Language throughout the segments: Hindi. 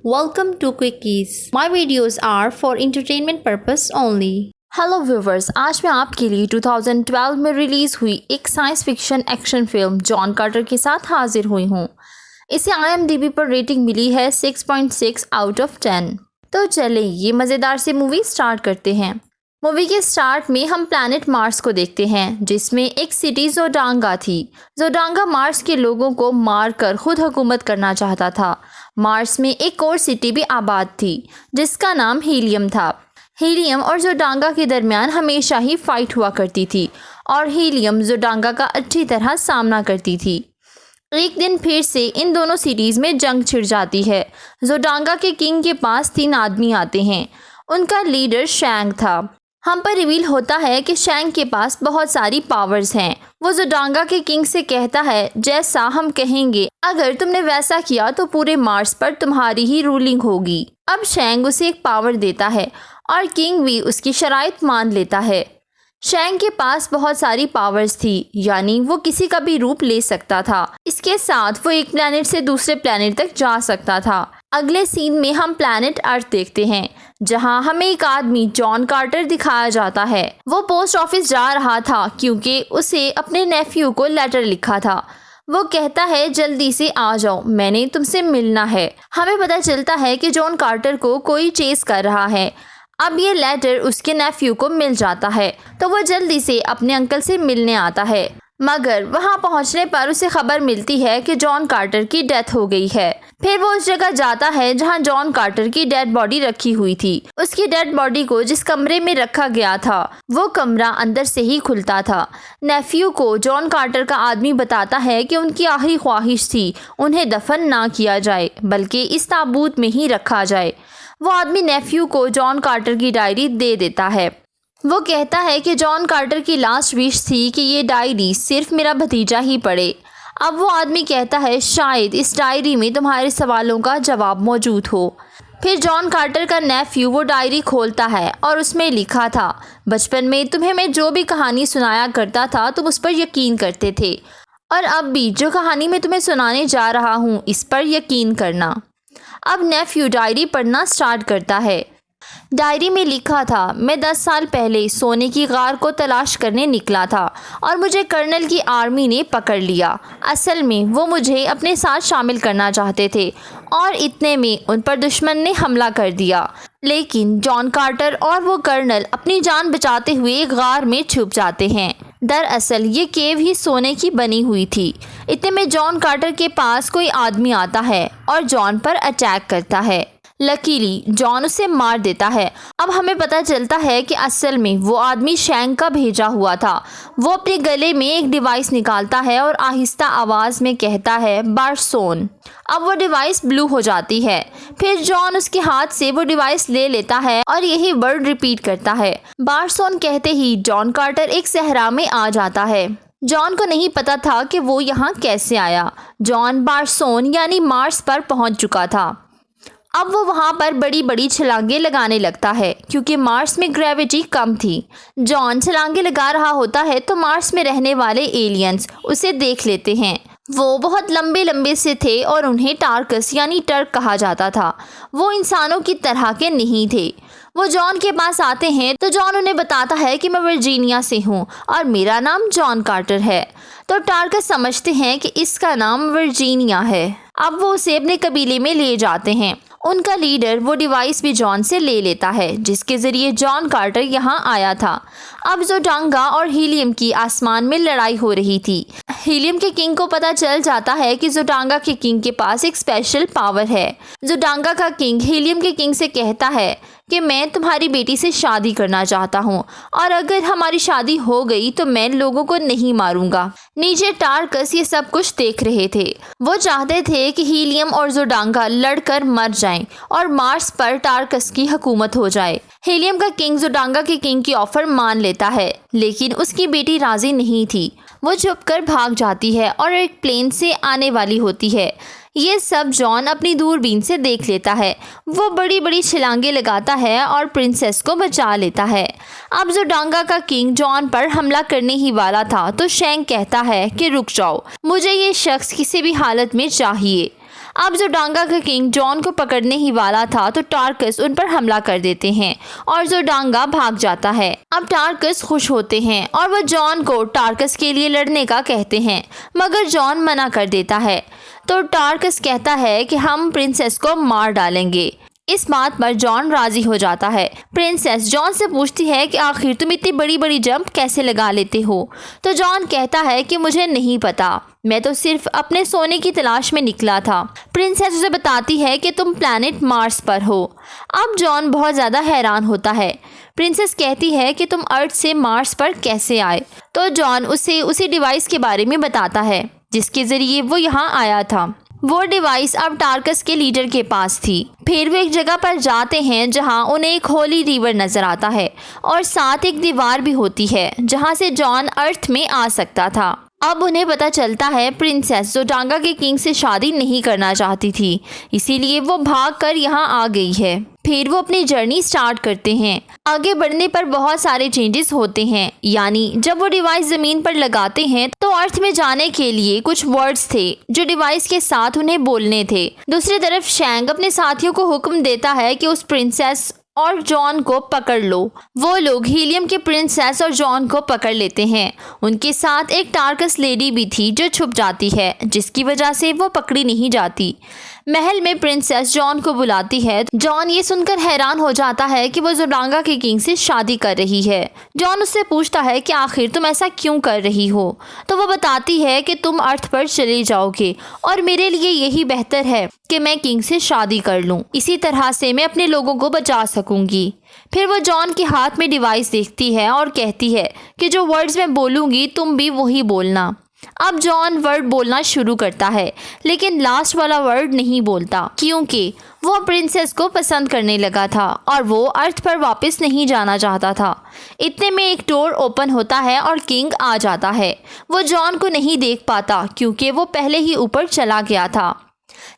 Welcome to Quickies. My videos are for entertainment purpose only. Hello viewers, आज मैं आपके लिए 2012 में रिलीज़ हुई एक science fiction action film John Carter के साथ हाजिर हुई हूँ। इसे IMDb पर रेटिंग मिली है 6.6 आउट ऑफ 10। तो चलें ये मज़ेदार से मूवी स्टार्ट करते हैं। मूवी के स्टार्ट में हम प्लैनेट मार्स को देखते हैं, जिसमें एक सिटी जोडांगा थी। जोडांगा मार्स के लोगों को मारकर खुद हुकूमत करना चाहता था। मार्स में एक और सिटी भी आबाद थी जिसका नाम हीलियम था। हीलियम और जोडांगा के दरमियान हमेशा ही फाइट हुआ करती थी और हीलियम जोडांगा का अच्छी तरह सामना करती थी। एक दिन फिर से इन दोनों सिटीज़ में जंग छिड़ जाती है। जोडांगा के किंग के पास 3 आदमी आते हैं। उनका लीडर शैंग था। हम पर रिवील होता है कि शैंग के पास बहुत सारी पावर्स हैं। वो जोडांगा के किंग से कहता है, जैसा हम कहेंगे अगर तुमने वैसा किया तो पूरे मार्स पर तुम्हारी ही रूलिंग होगी। अब शैंग उसे एक पावर देता है और किंग भी उसकी शराइत मान लेता है। शैंग के पास बहुत सारी पावर्स थी, यानी वो किसी का भी रूप ले सकता था। इसके साथ वो एक प्लैनेट से दूसरे प्लैनेट तक जा सकता था। अगले सीन में हम प्लैनेट अर्थ देखते हैं, जहां हमें एक आदमी जॉन कार्टर दिखाया जाता है। वो पोस्ट ऑफिस जा रहा था क्योंकि उसे अपने नेफ्यू को लेटर लिखा था। वो कहता है, जल्दी से आ जाओ, मैंने तुमसे मिलना है। हमें पता चलता है कि जॉन कार्टर को कोई चेस कर रहा है। अब ये लेटर उसके नेफ्यू को मिल जाता है तो वो जल्दी से अपने अंकल से मिलने आता है, मगर वहां पहुंचने पर उसे खबर मिलती है कि जॉन कार्टर की डेथ हो गई है। फिर वो उस जगह जाता है जहां जॉन कार्टर की डेड बॉडी रखी हुई थी। उसकी डेड बॉडी को जिस कमरे में रखा गया था वो कमरा अंदर से ही खुलता था। नेफ्यू को जॉन कार्टर का आदमी बताता है कि उनकी आखिरी ख्वाहिश थी उन्हें दफन ना किया जाए बल्कि इस ताबूत में ही रखा जाए। वो आदमी नेफ्यू को जॉन कार्टर की डायरी दे देता है। वो कहता है कि जॉन कार्टर की लास्ट विश थी कि ये डायरी सिर्फ मेरा भतीजा ही पढ़े। अब वो आदमी कहता है, शायद इस डायरी में तुम्हारे सवालों का जवाब मौजूद हो। फिर जॉन कार्टर का नेफ्यू वो डायरी खोलता है और उसमें लिखा था, बचपन में तुम्हें मैं जो भी कहानी सुनाया करता था तुम उस पर यकीन करते थे, और अब भी जो कहानी मैं तुम्हें सुनाने जा रहा हूँ इस पर यकीन करना। अब नेफ्यू डायरी पढ़ना स्टार्ट करता है। डायरी में लिखा था, मैं 10 साल पहले सोने की गार को तलाश करने निकला था और मुझे कर्नल की आर्मी ने पकड़ लिया। असल में वो मुझे अपने साथ शामिल करना चाहते थे और इतने में उन पर दुश्मन ने हमला कर दिया। लेकिन जॉन कार्टर और वो कर्नल अपनी जान बचाते हुए एक गार में छुप जाते हैं। दरअसल ये केव ही सोने की बनी हुई थी। इतने में जॉन कार्टर के पास कोई आदमी आता है और जॉन पर अटैक करता है। लकीली जॉन उसे मार देता है। अब हमें पता चलता है कि असल में वो आदमी शैंग का भेजा हुआ था। वो अपने गले में एक डिवाइस निकालता है और आहिस्ता आवाज़ में कहता है, बारसोन। अब वो डिवाइस ब्लू हो जाती है। फिर जॉन उसके हाथ से वो डिवाइस ले लेता है और यही वर्ड रिपीट करता है। बारसोन कहते ही जॉन कार्टर एक सहरा में आ जाता है। जॉन को नहीं पता था कि वो यहाँ कैसे आया। जॉन बारसोन यानी मार्स पर पहुँच चुका था। अब वो वहाँ पर बड़ी बड़ी छलांगे लगाने लगता है क्योंकि मार्स में ग्रेविटी कम थी। जॉन छलांगे लगा रहा होता है तो मार्स में रहने वाले एलियंस उसे देख लेते हैं। वो बहुत लंबे लंबे से थे और उन्हें टार्कस यानी टर्क कहा जाता था। वो इंसानों की तरह के नहीं थे। वो जॉन के पास आते हैं तो जॉन उन्हें बताता है कि मैं वर्जीनिया से हूँ और मेरा नाम जॉन कार्टर है। तो टार्कस समझते हैं कि इसका नाम वर्जीनिया है। अब वो उसे अपने कबीले में ले जाते हैं। उनका लीडर वो डिवाइस भी जॉन से ले लेता है जिसके ज़रिए जॉन कार्टर यहाँ आया था। अब जोडांगा और हीलियम की आसमान में लड़ाई हो रही थी। हीलियम के किंग को पता चल जाता है कि जोडांगा के किंग के पास एक स्पेशल पावर है। जोडांगा का किंग हीलियम के किंग से कहता है कि मैं तुम्हारी बेटी से शादी करना चाहता हूँ और अगर हमारी शादी हो गई तो मैं लोगों को नहीं मारूंगा। नीचे टार्कस ये सब कुछ देख रहे थे। वो चाहते थे कि हीलियम और जोडांगा लड़कर मर जाएं और मार्स पर टार्कस की हुकूमत हो जाए। हीलियम का किंग जोडांगा के किंग की ऑफर मान लेता है, लेकिन उसकी बेटी राजी नहीं थी। वो छुपकर भाग जाती है और एक प्लेन से आने वाली होती है। ये सब जॉन अपनी दूरबीन से देख लेता है। वो बड़ी बड़ी छलांगे लगाता है और प्रिंसेस को बचा लेता है। अब जोडांगा का किंग जॉन पर हमला करने ही वाला था तो शैंग कहता है कि रुक जाओ, मुझे ये शख्स किसी भी हालत में चाहिए। अब जोडांगा का किंग जॉन को पकड़ने ही वाला था तो टार्कस उन पर हमला कर देते हैं और जोडांगा भाग जाता है। अब टार्कस खुश होते हैं और वो जॉन को टार्कस के लिए लड़ने का कहते हैं, मगर जॉन मना कर देता है। तो टार्कस कहता है कि हम प्रिंसेस को मार डालेंगे। इस बात पर जॉन राजी हो जाता है। प्रिंसेस जॉन से पूछती है कि आखिर तुम इतनी बड़ी बड़ी जंप कैसे लगा लेते हो। तो जॉन कहता है कि मुझे नहीं पता, मैं तो सिर्फ अपने सोने की तलाश में निकला था। प्रिंसेस उसे बताती है कि तुम प्लैनेट मार्स पर हो। अब जॉन बहुत ज़्यादा हैरान होता है। प्रिंसेस कहती है कि तुम अर्थ से मार्स पर कैसे आए। तो जॉन उसे उसी डिवाइस के बारे में बताता है जिसके ज़रिए वो यहाँ आया था। वो डिवाइस अब टार्कस के लीडर के पास थी। फिर वो एक जगह पर जाते हैं जहां उन्हें एक होली रिवर नजर आता है और साथ एक दीवार भी होती है जहां से जॉन अर्थ में आ सकता था। अब उन्हें पता चलता है प्रिंसेस जोडांगा के किंग से शादी नहीं करना चाहती थी, इसीलिए वो भागकर यहाँ आ गई है। फिर वो अपनी जर्नी स्टार्ट करते हैं। आगे बढ़ने पर बहुत सारे चेंजेस होते हैं, यानी जब वो डिवाइस ज़मीन पर लगाते हैं तो अर्थ में जाने के लिए कुछ वर्ड्स थे जो डिवाइस के साथ उन्हें बोलने थे। दूसरी तरफ शैंग अपने साथियों को हुक्म देता है कि उस प्रिंसेस और जॉन को पकड़ लो। वो लोग हीलियम के प्रिंसेस और जॉन को पकड़ लेते हैं। उनके साथ एक टार्कस लेडी भी थी जो छुप जाती है, जिसकी वजह से वो पकड़ी नहीं जाती। महल में प्रिंसेस जॉन को बुलाती है। जॉन ये सुनकर हैरान हो जाता है कि वो जोडांगा के किंग से शादी कर रही है। जॉन उससे पूछता है कि आखिर तुम ऐसा क्यों कर रही हो। तो वो बताती है कि तुम अर्थ पर चले जाओगे और मेरे लिए यही बेहतर है कि मैं किंग से शादी कर लूं। इसी तरह से मैं अपने लोगों को बचा सकूंगी। फिर वो जॉन के हाथ में डिवाइस देखती है और कहती है कि जो वर्ड्स मैं बोलूँगी तुम भी वही बोलना। अब जॉन वर्ड बोलना शुरू करता है, लेकिन लास्ट वाला वर्ड नहीं बोलता क्योंकि वो प्रिंसेस को पसंद करने लगा था और वो अर्थ पर वापस नहीं जाना चाहता था। इतने में एक डोर ओपन होता है और किंग आ जाता है। वो जॉन को नहीं देख पाता क्योंकि वो पहले ही ऊपर चला गया था।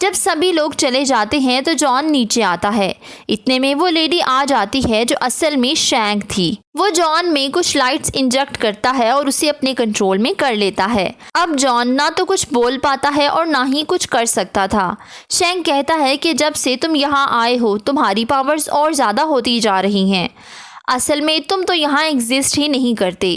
जब सभी लोग चले जाते हैं तो जॉन नीचे आता है। इतने में वो लेडी आ जाती है जो असल में शैंग थी। वो जॉन में कुछ लाइट्स इंजेक्ट करता है और उसे अपने कंट्रोल में कर लेता है। अब जॉन ना तो कुछ बोल पाता है और ना ही कुछ कर सकता था। शैंग कहता है कि जब से तुम यहाँ आए हो तुम्हारी पावर्स और ज़्यादा होती जा रही हैं। असल में तुम तो यहाँ एग्जिस्ट ही नहीं करते।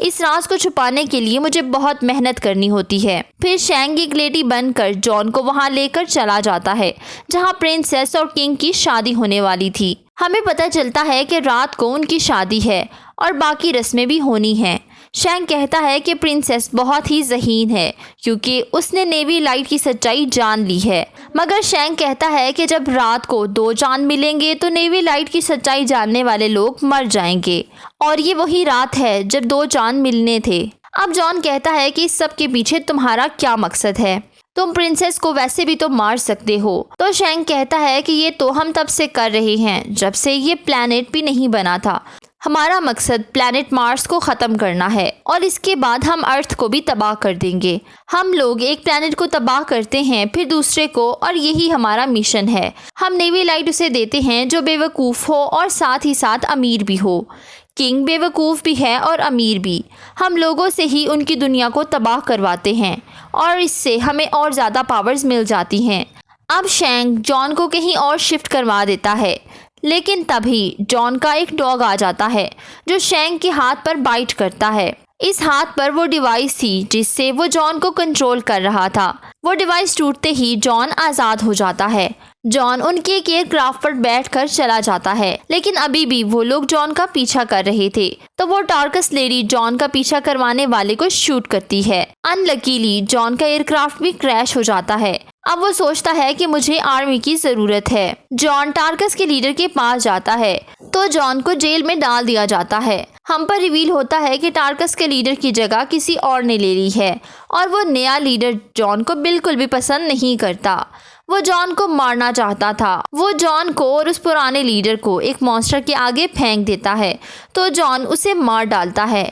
इस राज को छुपाने के लिए मुझे बहुत मेहनत करनी होती है। फिर शैंग एक लेडी बनकर जॉन को वहाँ लेकर चला जाता है जहाँ प्रिंसेस और किंग की शादी होने वाली थी। हमें पता चलता है कि रात को उनकी शादी है और बाकी रस्में भी होनी हैं। शैंग कहता है कि प्रिंसेस बहुत ही ज़हीन है क्योंकि उसने नेवी लाइट की सच्चाई जान ली है। मगर शैंग कहता है कि जब रात को दो चांद मिलेंगे तो नेवी लाइट की सच्चाई जानने वाले लोग मर जाएंगे और ये वही रात है जब दो चांद मिलने थे। अब जॉन कहता है कि इस सब के पीछे तुम्हारा क्या मकसद है, तुम प्रिंसेस को वैसे भी तो मार सकते हो। तो शैंग कहता है कि ये तो हम तब से कर रहे हैं जब से ये प्लैनेट भी नहीं बना था। हमारा मकसद प्लैनेट मार्स को ख़त्म करना है और इसके बाद हम अर्थ को भी तबाह कर देंगे। हम लोग एक प्लैनेट को तबाह करते हैं फिर दूसरे को, और यही हमारा मिशन है। हम नेवी लाइट उसे देते हैं जो बेवकूफ़ हो और साथ ही साथ अमीर भी हो। किंग बेवकूफ़ भी है और अमीर भी। हम लोगों से ही उनकी दुनिया को तबाह करवाते हैं और इससे हमें और ज़्यादा पावर्स मिल जाती हैं। अब शैंग जॉन को कहीं और शिफ्ट करवा देता है, लेकिन तभी जॉन का एक डॉग आ जाता है जो शैंग के हाथ पर बाइट करता है। इस हाथ पर वो डिवाइस थी जिससे वो जॉन को कंट्रोल कर रहा था। वो डिवाइस टूटते ही जॉन आज़ाद हो जाता है। जॉन उनके एक एयरक्राफ्ट पर बैठकर चला जाता है, लेकिन अभी भी वो लोग जॉन का पीछा कर रहे थे। तो वो टार्कस लेडी जॉन का पीछा करवाने वाले को शूट करती है। अनलकीली जॉन का एयरक्राफ्ट भी क्रैश हो जाता है। अब वो सोचता है कि मुझे आर्मी की ज़रूरत है। जॉन टार्कस के लीडर के पास जाता है तो जॉन को जेल में डाल दिया जाता है। हम पर रिवील होता है कि टार्कस के लीडर की जगह किसी और ने ले ली है और वो नया लीडर जॉन को बिल्कुल भी पसंद नहीं करता। वो जॉन को मारना चाहता था। वो जॉन को और उस पुराने लीडर को एक मॉन्स्टर के आगे फेंक देता है तो जॉन उसे मार डालता है।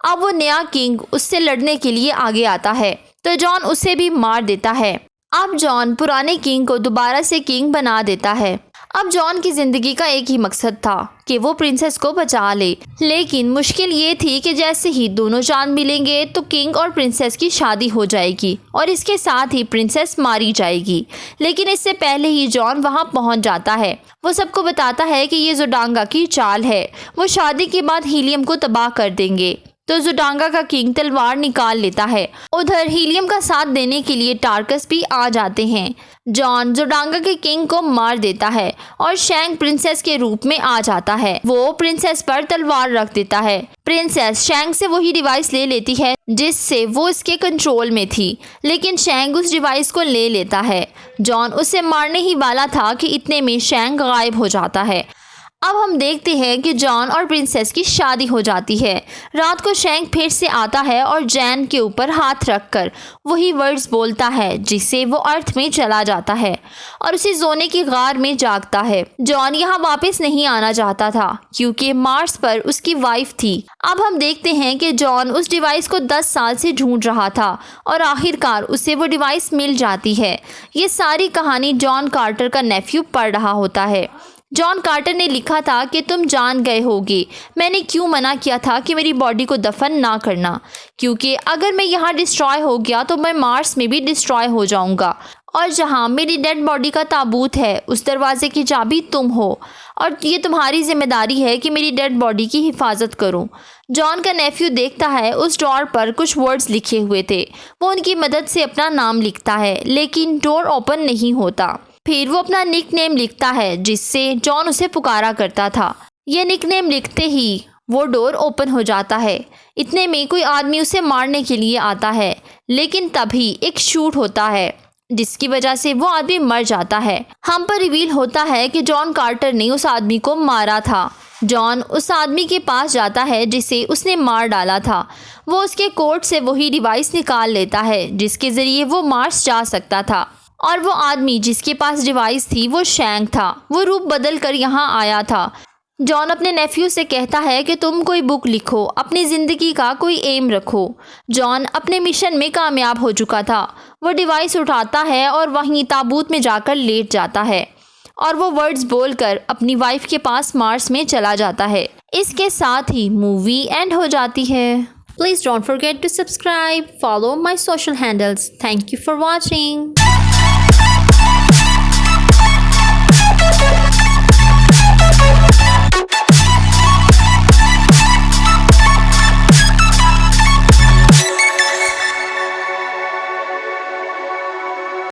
अब वो नया किंग उससे लड़ने के लिए आगे आता है तो जॉन उसे भी मार देता है। अब जॉन पुराने किंग को दोबारा से किंग बना देता है। अब जॉन की ज़िंदगी का एक ही मकसद था कि वो प्रिंसेस को बचा ले, लेकिन मुश्किल ये थी कि जैसे ही दोनों चांद मिलेंगे तो किंग और प्रिंसेस की शादी हो जाएगी और इसके साथ ही प्रिंसेस मारी जाएगी। लेकिन इससे पहले ही जॉन वहां पहुंच जाता है। वो सबको बताता है कि ये ज़ोडांगा की चाल है, वो शादी के बाद हीलियम को तबाह कर देंगे। तो ज़ोडांगा का किंग तलवार निकाल लेता है। उधर हीलियम का साथ देने के लिए टार्कस भी आ जाते हैं। जॉन ज़ोडांगा के किंग को मार देता है और शैंग प्रिंसेस के रूप में आ जाता है। वो प्रिंसेस पर तलवार रख देता है। प्रिंसेस शैंग से वही डिवाइस ले लेती है जिससे वो इसके कंट्रोल में थी, लेकिन शैंग उस डिवाइस को ले लेता है। जॉन उसे मारने ही वाला था कि इतने में शैंग गायब हो जाता है। अब हम देखते हैं कि जॉन और प्रिंसेस की शादी हो जाती है। रात को शैंग फिर से आता है और जैन के ऊपर हाथ रखकर वही वर्ड्स बोलता है जिससे वो अर्थ में चला जाता है और उसी सोने की गार में जागता है। जॉन यहाँ वापस नहीं आना चाहता था क्योंकि मार्स पर उसकी वाइफ थी। अब हम देखते हैं कि जॉन उस डिवाइस को 10 साल से ढूंढ रहा था और आखिरकार उसे वो डिवाइस मिल जाती है। ये सारी कहानी जॉन कार्टर का नेफ्यू पढ़ रहा होता है। जॉन कार्टर ने लिखा था कि तुम जान गए होगे मैंने क्यों मना किया था कि मेरी बॉडी को दफन ना करना, क्योंकि अगर मैं यहाँ डिस्ट्रॉय हो गया तो मैं मार्स में भी डिस्ट्रॉय हो जाऊंगा और जहाँ मेरी डेड बॉडी का ताबूत है उस दरवाजे की चाबी तुम हो और ये तुम्हारी जिम्मेदारी है कि मेरी डेड बॉडी की हिफाजत करूं। जॉन का नेफ्यू देखता है उस डोर पर कुछ वर्ड्स लिखे हुए थे। वो उनकी मदद से अपना नाम लिखता है लेकिन डोर ओपन नहीं होता। फिर वो अपना निकनेम लिखता है जिससे जॉन उसे पुकारा करता था। यह निकनेम लिखते ही वो डोर ओपन हो जाता है। इतने में कोई आदमी उसे मारने के लिए आता है, लेकिन तभी एक शूट होता है जिसकी वजह से वो आदमी मर जाता है। हम पर रिवील होता है कि जॉन कार्टर ने उस आदमी को मारा था। जॉन उस आदमी के पास जाता है जिसे उसने मार डाला था। वो उसके कोट से वही डिवाइस निकाल लेता है जिसके ज़रिए वो मार्स जा सकता था और वो आदमी जिसके पास डिवाइस थी वो शैंग था। वो रूप बदल कर यहाँ आया था। जॉन अपने नेफ्यू से कहता है कि तुम कोई बुक लिखो, अपनी ज़िंदगी का कोई एम रखो। जॉन अपने मिशन में कामयाब हो चुका था। वो डिवाइस उठाता है और वहीं ताबूत में जाकर लेट जाता है और वो वर्ड्स बोलकर अपनी वाइफ के पास मार्स में चला जाता है। इसके साथ ही मूवी एंड हो जाती है। Please don't forget to subscribe, follow my social handles. Thank you for watching.